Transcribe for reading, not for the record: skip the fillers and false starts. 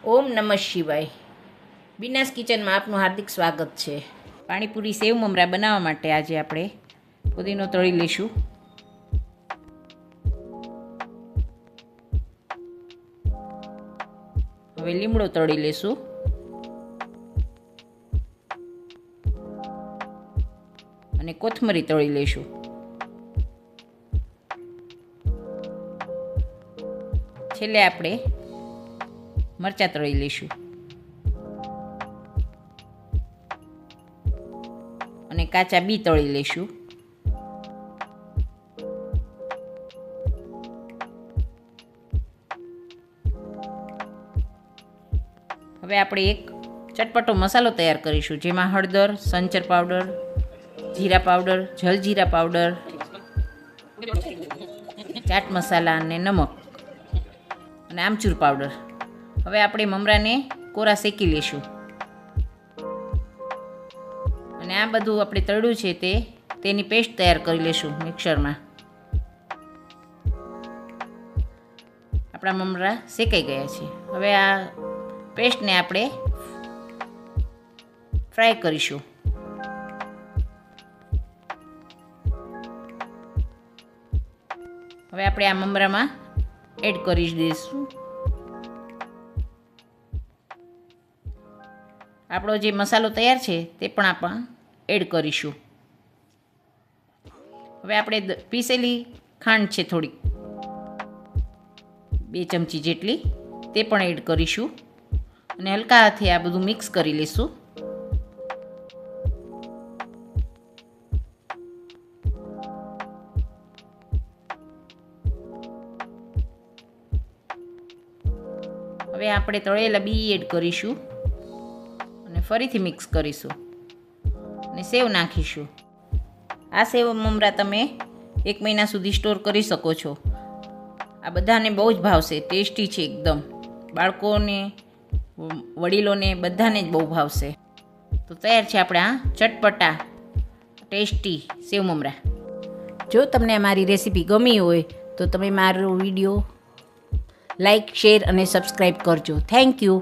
ઓમ નમઃ શિવાય. બિનાસ કિચનમાં આપનું હાર્દિક સ્વાગત છે. પાણીપુરી સેવ મમરા બનાવવા માટે આજે આપણે પુદીનો તળી લઈશું. હવે લીમડો તળી લઈશું. અને કોથમરી તળી લઈશું. છેલ્લે આપણે મરચાં તળી લઈશું અને કાચા બી તળી લઈશું. હવે આપણે એક ચટપટો મસાલો તૈયાર કરીશું, જેમાં હળદર, સંચર પાવડર, જીરા પાવડર, જલજીરા પાવડર, ચાટ મસાલા અને નમક અને આમચૂર પાવડર. હવે આપણે મમરાને કોરા શેકી લઈશું અને આ બધું આપણે તળ્યું છે તેની પેસ્ટ તૈયાર કરી લઈશું મિક્સરમાં. આપણા મમરા શેકાઈ ગયા છે. હવે આ પેસ્ટને આપણે ફ્રાય કરીશું. હવે આપણે આ મમરામાં એડ કરી દઈશું. આપણો જે મસાલો તૈયાર છે તે પણ આપણે એડ કરીશું. હવે આપણે પીસેલી ખાંડ છે થોડી, 2 ચમચી જેટલી, તે પણ એડ કરીશું અને હલકા હાથે આ બધું મિક્સ કરી લઈશું. હવે આપણે તળેલા બી એડ કરીશું અને ફરીથી મિક્સ કરીશું અને સેવ નાખીશું. આ સેવ મમરા તમે 1 મહિના સુધી સ્ટોર કરી શકો છો. આ બધાને બહુ જ ભાવશે. ટેસ્ટી છે એકદમ. બાળકોને, વડીલોને બધાને જ બહુ ભાવશે. તો તૈયાર છે આપણે આ ચટપટા ટેસ્ટી સેવ મમરા. જો તમને મારી રેસીપી ગમી હોય તો તમે મારો વિડીયો લાઈક, શેર અને સબસ્ક્રાઈબ કરજો. Thank you.